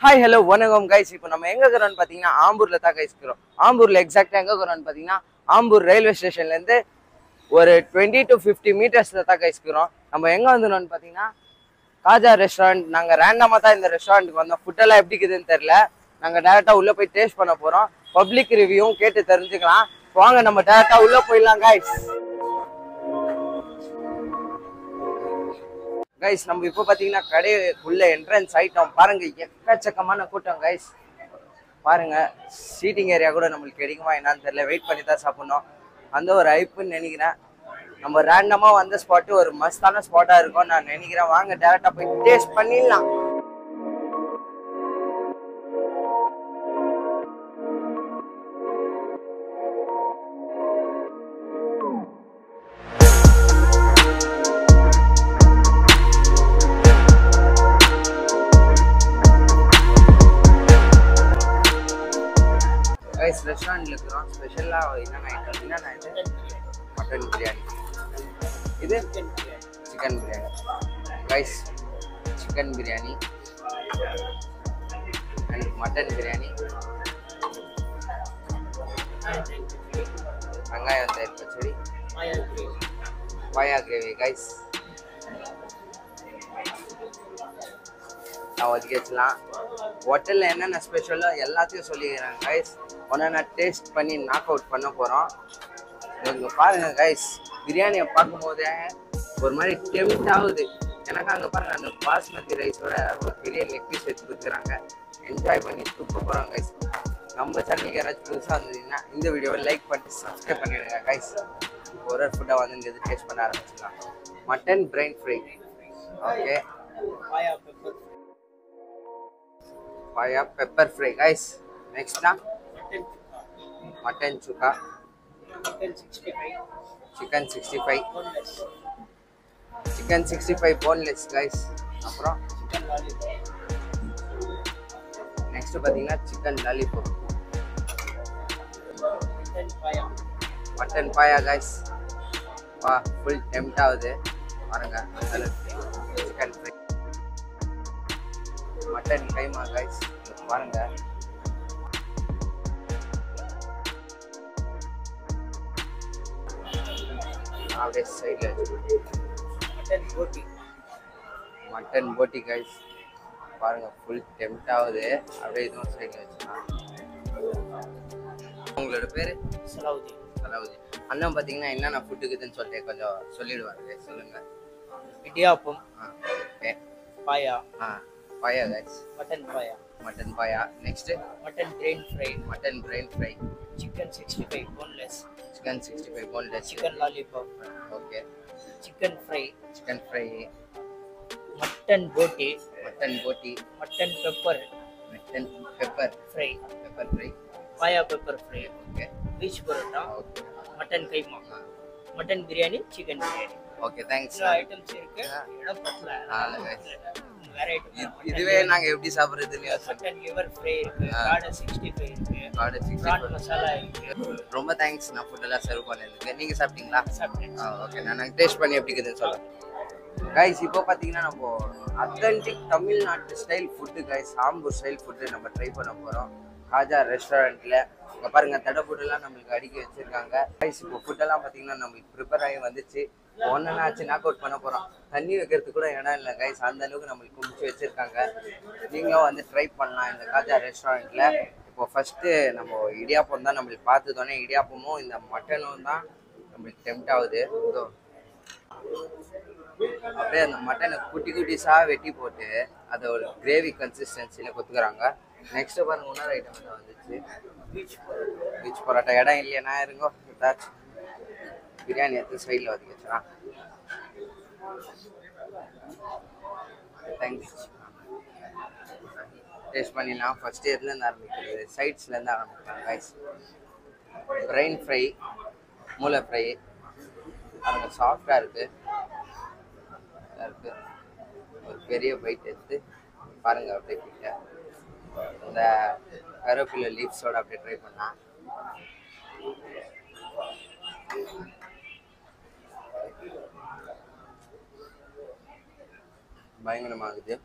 Hi hello வணக்கம் guys. இப்போ நம்ம எங்கே இருக்கிறோம்னு பார்த்தீங்கன்னா ஆம்பூரில் தான் கைஸ் இருக்கிறோம். ஆம்பூரில் எக்ஸாக்டாக எங்கே இருக்கிறோம்னு பார்த்தீங்கன்னா ஆம்பூர் ரயில்வே ஸ்டேஷன்லேருந்து ஒரு 20 to 50 மீட்டர்ஸில் தான் கைஸ் இருக்கிறோம். நம்ம எங்கே வந்துடணும்னு பார்த்தீங்கன்னா காஜா ரெஸ்டாரண்ட். நாங்கள் ரேண்டமாக தான் இந்த ரெஸ்டாரண்ட்டுக்கு வந்தோம். ஃபுட்டெல்லாம் எப்படி இருக்குதுன்னு தெரில. நாங்கள் டேரெக்டாக உள்ளே போய் டேஸ்ட் பண்ண போகிறோம். பப்ளிக் ரிவ்யூவும் கேட்டு தெரிஞ்சுக்கலாம். வாங்க நம்ம டேரெக்டாக உள்ளே போயிடலாம் கைஸ். கைஸ் நம்ம இப்போ பார்த்தீங்கன்னா கடைக்குள்ள என்ட்ரன்ஸ் ஆயிட்டோம். பாருங்க எக்கச்சக்கமான கூட்டம் கைஸ். பாருங்க சீட்டிங் ஏரியா கூட நம்மளுக்கு கிடைக்குமா என்னன்னு தெரியல. வெயிட் பண்ணி தான் சாப்பிடணும். அந்த ஒரு ஐப்புன்னு நினைக்கிறேன். நம்ம ரேண்டமாக வந்த ஸ்பாட்டு ஒரு மஸ்தான ஸ்பாட்டாக இருக்கும் நான் நினைக்கிறேன். வாங்க டேரெக்டாக போய் டேஸ்ட் பண்ணிடலாம். கைஸ் ரெஸ்டாரண்ட்ல இருக்கிறோம். ஸ்பெஷலாக என்னென்ன இது மட்டன் பிரியாணி, இது chicken biryani. Guys chicken biryani and mutton biryani, வெங்காயம் தயிர் பச்சடி, பாயா கிரேவி. கைஸ் நான் ஒதுக்கி வச்சலாம். ஹோட்டலில் என்னென்ன ஸ்பெஷலோ எல்லாத்தையும் சொல்லிக்கிறேன் கைஸ். ஒன்றா டேஸ்ட் பண்ணி நாக் அவுட் பண்ண போகிறோம். இங்கே பாருங்கள் கைஸ், பிரியாணியை பார்க்கும்போதே ஒரு மாதிரி டெம்ட் ஆகுது எனக்கு. அங்கே பாருங்கள் அந்த பாஸ்மதி ரைஸோட ஒரு பெரிய லெக் பீஸ் எடுத்து கொடுக்குறாங்க. என்ஜாய் பண்ணி தூக்க போகிறோம் கைஸ். நம்ம சேனலுக்கு யாராச்சும் புதுசாக இருந்ததுன்னா இந்த வீடியோவை லைக் பண்ணிட்டு சப்ஸ்கிரைப் பண்ணிவிடுங்க கைஸ். ஒரு ஃபுட்டாக வந்து இங்கே டேஸ்ட் பண்ண ஆரம்பிச்சிடலாம். மட்டன் பிரைன் ஃப்ரை, ஓகே, பாயா பெப்பர் ஃப்ரை கைஸ். நெக்ஸ்ட்னா மட்டன் சுக்கா, சிக்கன் 65, சிக்கன் 65 போன்லெஸ் கைஸ். அப்புறம் நெக்ஸ்ட் பார்த்தீங்கன்னா சிக்கன் லாலிபாப், மட்டன் பாயா கைஸ். வா ஃபுல் டெம்ட் ஆகுது பாருங்க. சிக்கன் ஃப்ரை, மட்டன் கைமா கைஸ் பாருங்க. அப்படியே சைடில் மட்டன் போட்டி கைஸ் பாருங்க. ஃபுல் டெம்ட் ஆகுது. அப்படியே இதுவும் சைடில் வச்சுக்கலாம். உங்களோட பேர்? சலாவுதீன். அண்ணன் பார்த்தீங்கன்னா என்னென்ன ஃபுட்டு இருக்குதுன்னு சொல்லிட்டு கொஞ்சம் சொல்லிடுவாங்க, சொல்லுங்க. Idiyappam, okay, paya, paya guys, mutton paya. Next mutton brain fry, chicken 65 boneless, chicken lollipop, okay, chicken fry, mutton boti, mutton pepper fry, paya pepper fry, okay, பீச் parotta, mutton keema, mutton biryani, chicken biryani. Okay, thanks. Items இருக்கு. இடம் பத்தல. வேற ஐட்டம். இதுவே நாங்க எப்படி சாப்பிடுறதுன்னு மட்டன் லிவர் ஃப்ரை இருக்கு, காடை 65 இருக்கு, பிரான் மசாலா இருக்கு. ரொம்ப தேங்க்ஸ் நான் ஃபுட் எல்லாம் சர்வ் பண்ணதுக்கு. நீங்க சாப்பிட்டீங்களா? சாப்பிட்டேன். ஓகே, நான் டேஸ்ட் பண்ணி எப்படி இருக்குதுன்னு சொல்றேன் கைஸ். இப்போ பார்த்தீங்கன்னா நம்ம அத்தன்டிக் தமிழ்நாட்டு style food guys, Ambur style food நம்ம ட்ரை பண்ண போகிறோம் காஜா ரெஸ்டாரண்ட்டில். இங்கே பாருங்கள் தடை ஃபுட்டெல்லாம் நம்மளுக்கு அடுக்கி வச்சுருக்காங்க கைஸ். இப்போ ஃபுட்டெல்லாம் பார்த்தீங்கன்னா நம்மளுக்கு ப்ரிப்பேர் ஆகி வந்துச்சு. ஒன்றுனாச்சு நாக் அவுட் பண்ண போகிறோம். தண்ணி வைக்கிறதுக்கு கூட இடம் இல்லை கைஸ், அந்த அளவுக்கு நம்மளுக்கு குடிச்சு வச்சுருக்காங்க. நீங்களும் வந்து ட்ரை பண்ணலாம் இந்த காஜா ரெஸ்டாரண்ட்டில். இப்போ ஃபஸ்ட்டு நம்ம இடியாப்பம் தான் நம்மளுக்கு பார்த்ததோடனே இடியாப்பமும் இந்த மட்டனும் தான் நம்மளுக்கு டெம்ட் ஆகுது. அப்படியே அந்த மட்டனை குட்டிஸாக வெட்டி போட்டு அதை ஒரு கிரேவி கன்சிஸ்டன்சியில் கொத்துக்கிறாங்க. நெக்ஸ்ட் பாருங்க இன்னொரு ஐட்டம் தான் வந்துச்சு, பீச் பரோட்டா. இடம் இல்லையா இருங்கோ ஏதாச்சும் பிரியாணி எடுத்து சைடில் ஒதுக்கி வச்சுக்கலாம். தேங்க்ஸ். டேஸ்ட் பண்ணிடலாம். ஃபஸ்ட்டு எதுலேருந்து ஆரம்பிக்கிறது? சைட்ஸ்லேருந்து ஆரம்பிக்கலாம் கைஸ். பிரெயின் ஃப்ரை, மூளை ஃப்ரை பாருங்க, சாஃப்டாக இருக்குது. ஒரு பெரிய பைட் எடுத்து பாருங்க. அப்படியே கிட்ட இந்த கருவேப்பிலை லீவ்ஸோட அப்படியே ட்ரை பண்ணா பயங்கரமாகுது.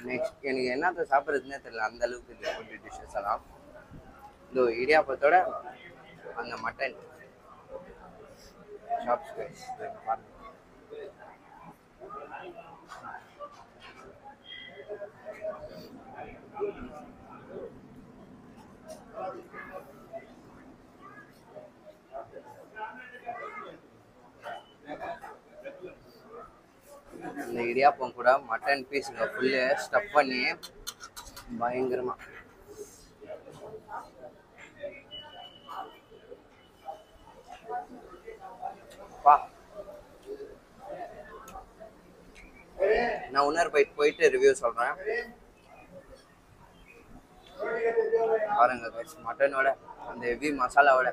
நெக்ஸ்ட் எனக்கு என்னத்த சாப்பிட்றதுன்னே தெரியல, அந்த அளவுக்கு இந்த ஃபுட்டு டிஷ்ஷஸ் எல்லாம். இந்த இடியாப்பத்தோட அந்த மட்டன் சாப்ஸ் கைஸ் பாருங்க. இந்த இடியாப்பம் கூட மட்டன் பீஸுங்க ஃபுல்லு ஸ்டஃப் பண்ணி பயங்கரமா. பா நான் இன்னொரு பைட் போயிட்டு ரிவ்யூ சொல்றேன் பாருங்க கைஸ். மட்டனோட அந்த ஹெவி மசாலாவோட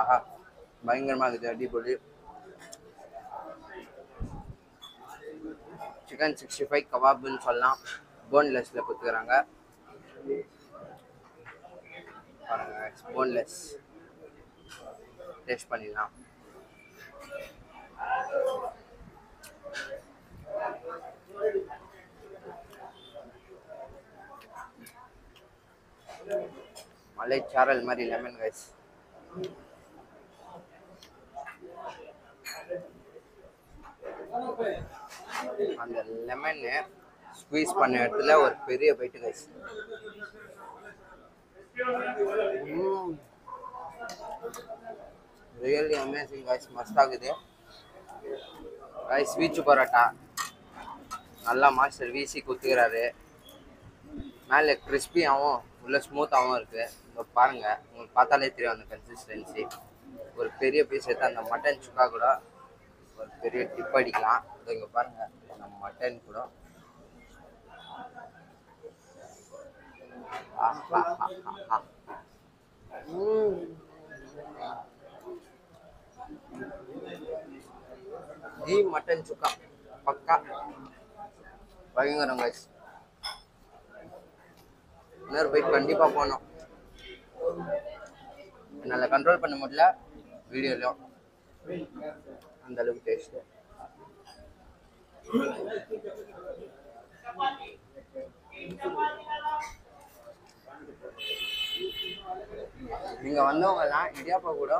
ஆஹா பயங்கரமா இருக்குது, அடிப்பொடி. சிக்கன் 65 கபாப்னு சொல்லலாம், போன்லெஸ்ல கொடுத்துக்கிறாங்க பாருங்க. போன்லெஸ் டேஸ்ட் பண்ணிடலாம். மலைச்சாரல் மாதிரி லெமன் ரைஸ். அந்த லெமன் ஸ்குவீஸ் பண்ண இடத்துல ஒரு பெரிய bite guys. Really amazing guys, must ஆகுது கைஸ். வீச்சு பரோட்டா நல்லா மாஸ்டர் வீசி குத்துக்கிறாரு. மேலே கிறிஸ்பியாகவும் உள்ள ஸ்மூத்தாகவும் இருக்குது. இப்போ பாருங்கள், உங்களுக்கு பார்த்தாலே தெரியும் அந்த கன்சிஸ்டன்சி. ஒரு பெரிய பீஸ் எடுத்து அந்த மட்டன் சுக்கா கூட ஒரு பெரிய டிப் அடிக்கலாம். இங்கே பாருங்கள், நம்ம மட்டன் கூட மட்டன் சுக்கா பக்கா பயங்கரம் கைஸ். இன்னொரு பைட் கண்டிப்பாக போனோம், என்னால் கண்ட்ரோல் பண்ண முடியல வீடியோலையும், அந்த அளவுக்கு டேஸ்ட்டு. நீங்கள் வந்தவங்கலாம் இடியாப்பா கூட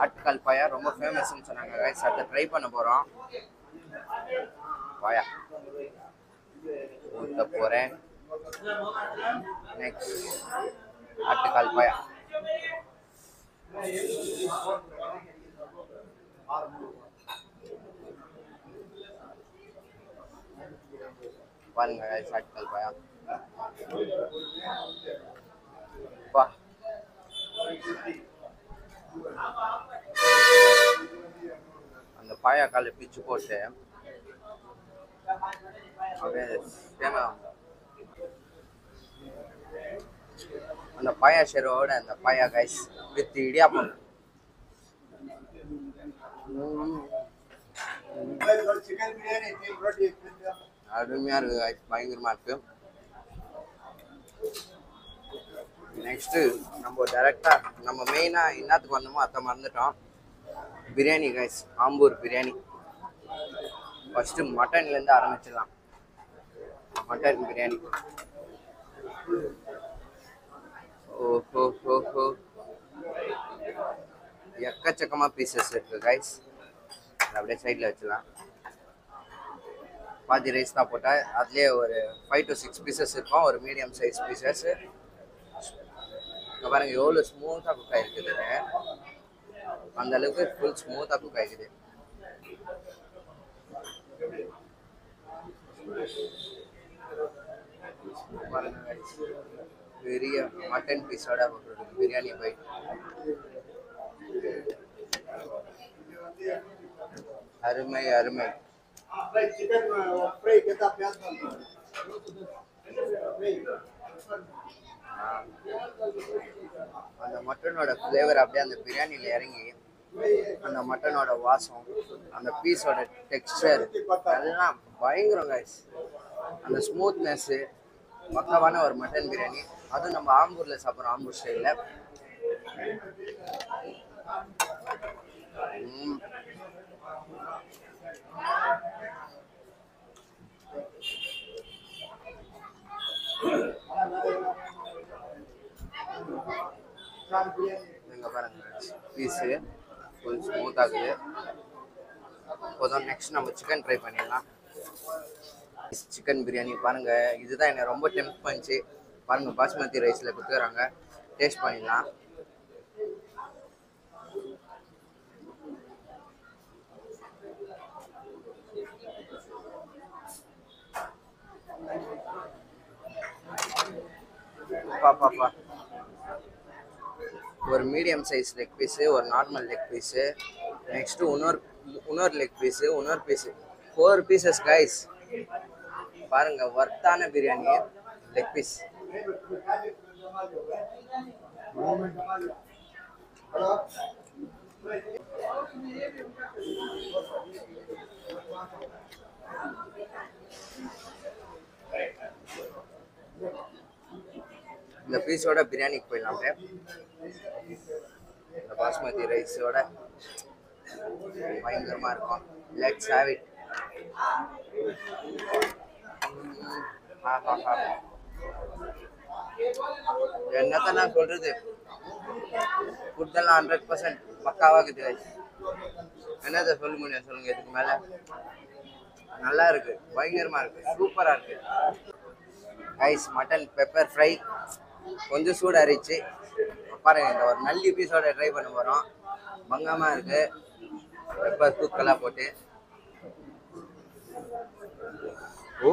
ஆட்டுக்கால் பாயா ரொம்ப ஃபேமஸ்ன்னு சொன்னாங்க கைஸ். அதை ட்ரை பண்ண போகிறோம். பாயா ஊற்ற போகிறேன். நெக்ஸ்ட் ஆட்டுக்கால் பாயா. பாருங்க ஆட்டுக்கால் பாயா. பா அந்த பாயா காலை பிச்சு போட்டு அந்த பாயா ஷெரோட அந்த பாயா கைஸ் வித் இடியாப்பம். அருமையா இருக்கு கைஸ், பயங்கரமா இருக்கு. நெக்ஸ்ட்டு நம்ம டைரெக்டாக நம்ம மெயினாக என்னத்துக்கு வந்தோமோ அதை மறந்துட்டோம். பிரியாணி கைஸ், ஆம்பூர் பிரியாணி. ஃபஸ்ட்டு மட்டன்லேருந்து ஆரம்பிச்சிடலாம். மட்டன் பிரியாணி ஓஹோ ஹோ, எக்கச்சக்கமாக பீசஸ் இருக்குது கைஸ். அப்படியே சைடில் வச்சுலாம். பாதி ரைஸ் தான் போட்டால் அதுலேயே ஒரு 5 to 6 பீசஸ் இருக்கும், ஒரு மீடியம் சைஸ் பீசஸ். பாருங்க எவ்வளோ ஸ்மூத்தாக குக் ஆகிருக்குதுன்னு, அந்த அளவுக்கு ஃபுல் ஸ்மூத்தாக குக் ஆகிக்குது. பெரிய மட்டன் பீஸோட பிரியாணி போய் அருமை அருமை. அந்த மட்டனோட ஃப்ளேவர் அப்படியே அந்த பிரியாணியில் இறங்கி அந்த மட்டனோட வாசம், அந்த பீஸோட டெக்ஸ்டர் எல்லாம் பயங்கரம் கைஸ். அந்த ஸ்மூத்னஸ்ஸு பக்காவான ஒரு மட்டன் பிரியாணி. அதுவும் நம்ம ஆம்பூரில் சாப்பிட்றோம், ஆம்பூர் ஸ்டைலில். பீஸு ஃபுல் ஸ்மூத் ஆகுது. போதும். நெக்ஸ்ட் நம்ம சிக்கன் ட்ரை பண்ணிடலாம். சிக்கன் பிரியாணி பாருங்க, இதுதான் என்னை ரொம்ப டெம்ப் பண்ணிச்சு. பாருங்க, பாஸ்மதி ரைஸில் கொடுத்துறாங்க. டேஸ்ட் பண்ணிடலாம். பாப்பா, ஒரு மீடியம் சைஸ் லெக் பீஸு, ஒரு நார்மல் லெக் பீஸு, நெக்ஸ்ட்டு இன்னொரு லெக் பீஸு, இன்னொரு பீஸு, 4 பீசஸ் கைஸ். பாருங்க, வர்த்தான பிரியாணி. லெக் பீஸ் இந்த பீஸோட பிரியாணிக்கு போயிடலாம். இந்த பாஸ்மதி ரைஸோட பயங்கரமா இருக்கும். Let's have it. என்னத்தான் நான் சொல்றது, ஃபுட்டெல்லாம் 100% பக்காவாகுது. என்னதை சொல்ல முடியும் சொல்லுங்க? இதுக்கு மேல நல்லா இருக்கு, பயங்கரமா இருக்கு, சூப்பரா இருக்கு கைஸ். மட்டன் பெப்பர் ஃப்ரை கொஞ்சம் சூடாரிச்சு. பாருங்க, இந்த ஒரு நல்லி பீஸோட ட்ரை பண்ண போறோம். பங்கமா இருக்கு, பெப்பர் தூக்கெல்லாம் போட்டு. ஓ,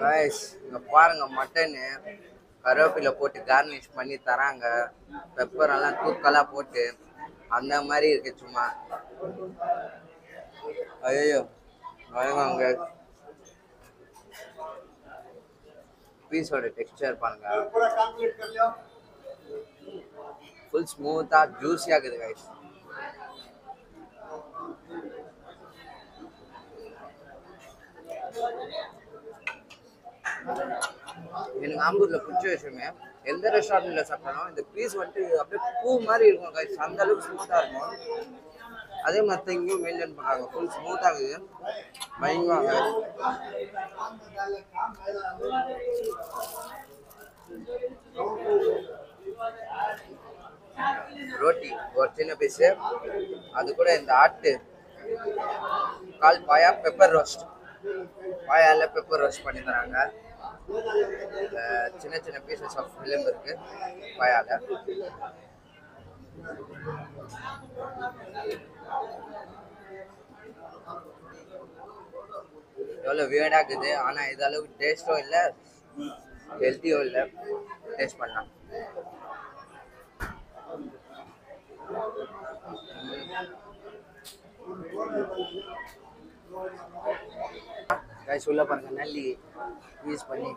கைஸ் இங்க பாருங்க, மட்டனு கருவேப்பிலை போட்டு கார்னிஷ் பண்ணி தராங்க. பெப்பர் எல்லாம் தூக்கெல்லாம் போட்டு அந்த மாதிரி இருக்கு சும்மா. ஐயோ, அங்க பீஸோட டெக்ஸ்சர் பாருங்க, ஃபுல் ஸ்மூத்தா ஜூஸியா இருக்குது கைஸ். எனக்கு ஆம்பூர்ல பிடிச்ச விஷயமே, எந்த ரெஸ்டாரண்ட்ல சாப்பிட்டாலும் இந்த பீஸ் வந்துட்டு அப்படியே பூ மாதிரி இருக்கும் கைஸ். அந்த அளவுக்கு ஸ்மூத்தா இருக்கும். அதே மாதிரி இங்கேயும் மெயின்டைன் பண்றாங்க, ஃபுல் ஸ்மூத் ஆகுது. பயங்கரங்க. ரோட்டி ஒரு சின்ன பீஸு, அது கூட இந்த ஆட்டு கால் பாயா பெப்பர் ரோஸ்ட், பாயால பெப்பர் ரோஸ்ட் பண்ணி தராங்க. சின்ன சின்ன பீசஸ் ஆஃப் ஃபிலிம் இருக்கு பாயால. எவ்வளோ வியர்டா இருக்குது, ஆனா இது அளவுக்கு டேஸ்டும் இல்லை, ஹெல்த்தியும் இல்லை. டேஸ்ட் பண்ணலாம். கைஸ் உள்ள பாருங்க, நல்லி யூஸ் பண்ணி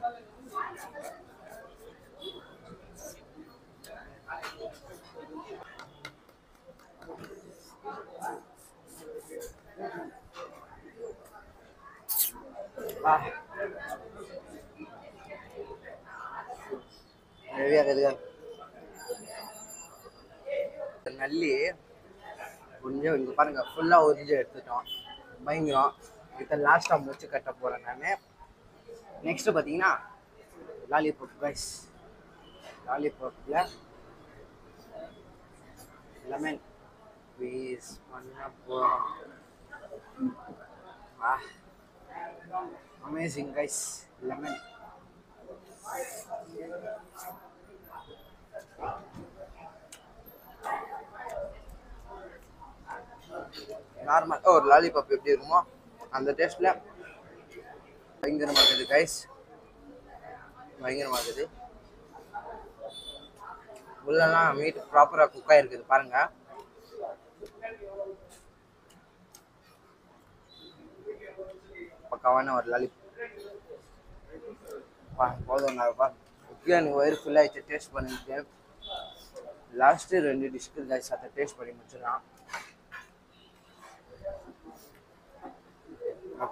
நல்லி கொஞ்சம் இங்க பாருங்க, ஃபுல்லா உறிஞ்சு எடுத்துட்டோம். பயங்கரம். இதை லாஸ்டா முடிச்சு கட்ட போறேன் நான். நெக்ஸ்ட் பாத்தீங்கன்னா லாலிபாப் கைஸ். லாலிபாப்ல லெமன் பீஸ் பண்ண போறோம். Amazing guys. லெமன் நார்மல் ஒரு லாலிபாப் எப்படி இருக்குமோ அந்த டேஸ்ட்ல பயங்கரமா இருக்குது கைஸ். பயங்கரமா இருக்குது. உள்ளெல்லாம் மீட் ப்ராப்பரா குக் ஆயிருக்குது பாருங்க. பக்காவான ஒரு லாலிபாப். போதும்ப்பா. எனக்கு வயிறு ஃபுல்லாகிடுச்சு டேஸ்ட் பண்ணிட்டு. லாஸ்ட்டு 2 டிஷ்க்கு கைஸ் அதை டேஸ்ட் பண்ணி முடிச்சிடலாம்.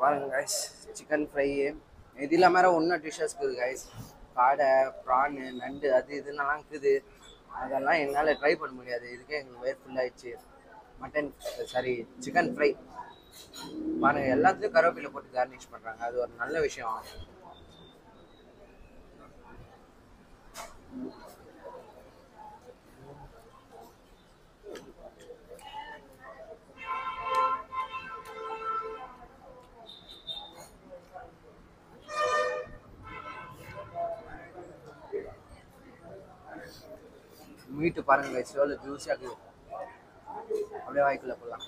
பாருங்க கைஸ், சிக்கன் ஃப்ரை. இது இல்லாம இன்னும் டிஷ்ஷஸ் இருக்குது கைஸ். காடை, ப்ரானு, நண்டு, அது இதுன்னெல்லாம் இருக்குது. அதெல்லாம் என்னால் ட்ரை பண்ண முடியாது. இதுக்கே எங்களுக்கு வயிறு ஃபுல்லாகிடுச்சு. மட்டன் சாரி சிக்கன் ஃப்ரை பாருங்க, எல்லாத்துலயும் கருவேப்பிலை போட்டு கார்னிஷ் பண்றாங்க. அது ஒரு நல்ல விஷயம். மீட்டு பாருங்க guys, எவ்வளவு ஜூஸியா இருக்குது. அப்படியே வாய்க்குள்ள போடலாம்.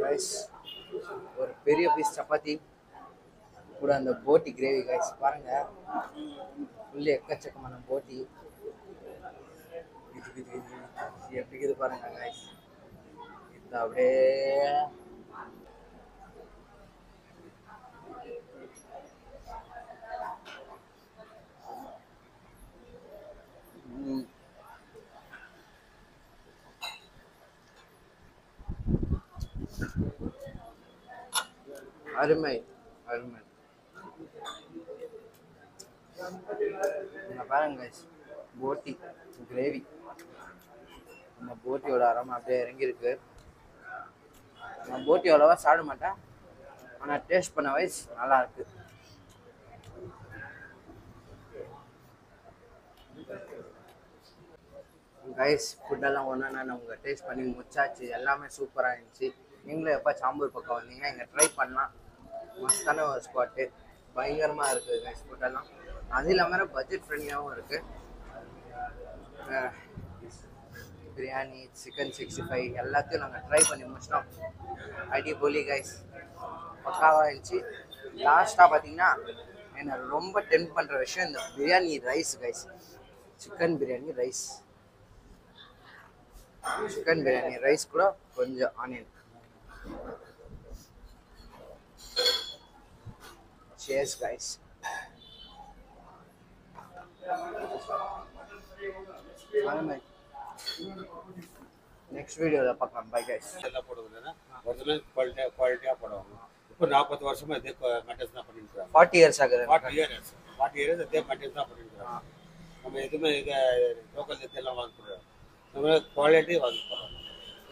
கைஸ், ஒரு பெரிய பீஸ் சப்பாத்தி கூட அந்த போட்டி கிரேவி கைஸ் பாருங்க, ஃபுல்லி எக்கச்சக்கமான போட்டி. எப்படி இது பாருங்க கைஸ், இது அப்படியே அருமை அருமை. பாருங்க கைஸ், போட்டி கிரேவி, இந்த போட்டியோட அரோமா அப்படியே இறங்கியிருக்கு. நான் போட்டி அவ்வளோவா சாப்பிட மாட்டேன், ஆனால் டேஸ்ட் பண்ண வைஸ் நல்லா இருக்கு. கைஸ், ஃபுட்டெல்லாம் ஒன்றா நான் உங்கள் டேஸ்ட் பண்ணி முடிச்சாச்சு. எல்லாமே சூப்பராக இருந்துச்சு. நீங்களும் எப்போ சாம்பூர் பக்கம் வந்தீங்கன்னா இங்கே ட்ரை பண்ணலாம். மஸ்தான ஒரு ஸ்பாட்டு, பயங்கரமாக இருக்குது கைஸ் ஃபுட்டெல்லாம். அது இல்லாமல் பட்ஜெட் ஃப்ரெண்ட்லியாகவும் இருக்குது. பிரியாணி, சிக்கன் 65 எல்லாத்தையும் நாங்கள் ட்ரை பண்ணி முடிச்சிட்டோம். அடிபொலி கைஸ், பக்காவாக இருந்துச்சு. லாஸ்ட்டாக பார்த்தீங்கன்னா என்னை ரொம்ப டெம்ப் பண்ணுற விஷயம் இந்த biryani rice guys. Chicken biryani rice, chicken biryani rice கூட கொஞ்சம் ஆனியன். Cheers guys. நெக்ஸ்ட் வீடியோல பார்க்கலாம். Bye guys. எல்லாம் போடுறதுன்னா ஒரிஜினல் குவாலிட்டியாக போடுவாங்க. இப்போ 40 வருஷமா இதே மெட்டர்ஸ் தான் பண்ணிட்டு இருக்காங்க. 40 years ஆகுது. 40 years இதே மெட்டர்ஸ் தான் பண்ணிட்டு இருக்காங்க. நம்ம எதுவுமே இதை லோக்கல் இதெல்லாம் வாங்கிக்கிறோம், நம்ம குவாலிட்டி வாங்கிக்கிறோம்.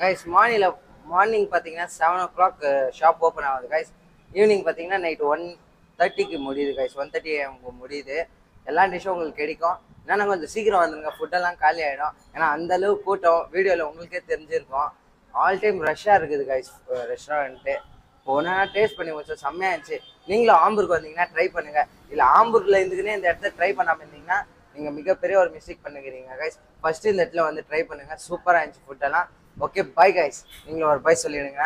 கைஸ், மார்னிங் பார்த்தீங்கன்னா 7 o'clock ஷாப் ஓப்பன் ஆகுது கைஸ். ஈவினிங் பார்த்தீங்கன்னா நைட் 1:30க்கு முடியுது கைஸ். 1:30 AM முடியுது. எல்லா டிஷ்ஷும் உங்களுக்கு கிடைக்கும். ஏன்னா கொஞ்சம் சீக்கிரம் வந்துருங்க, ஃபுட்டெல்லாம் காலி ஆகிடும். ஏன்னா அந்தளவு கூட்டம் வீடியோவில் உங்களுக்கே தெரிஞ்சிருக்கும். ஆல் டைம் ரஷ்ஷாக இருக்குது கைஸ் ரெஸ்டாரண்ட்டு. ஒன்றா டேஸ்ட் பண்ணி முடிச்சோம், செம்மையாக இருந்துச்சு. நீங்களும் ஆம்பூருக்கு வந்தீங்கன்னா ட்ரை பண்ணுங்கள். இல்லை ஆம்பூரில் இருந்துக்குன்னே இந்த இடத்த ட்ரை பண்ணாமல் இருந்தீங்கன்னா நீங்கள் மிகப்பெரிய ஒரு மிஸ்டேக் பண்ணுகிறீங்க கைஸ். ஃபஸ்ட்டு இந்த இடத்துல வந்து ட்ரை பண்ணுங்கள், சூப்பராக இருந்துச்சு ஃபுட்டெல்லாம். Okay, bye guys. நீங்களும் ஒரு பை சொல்லிடுங்க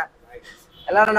எல்லாரும்.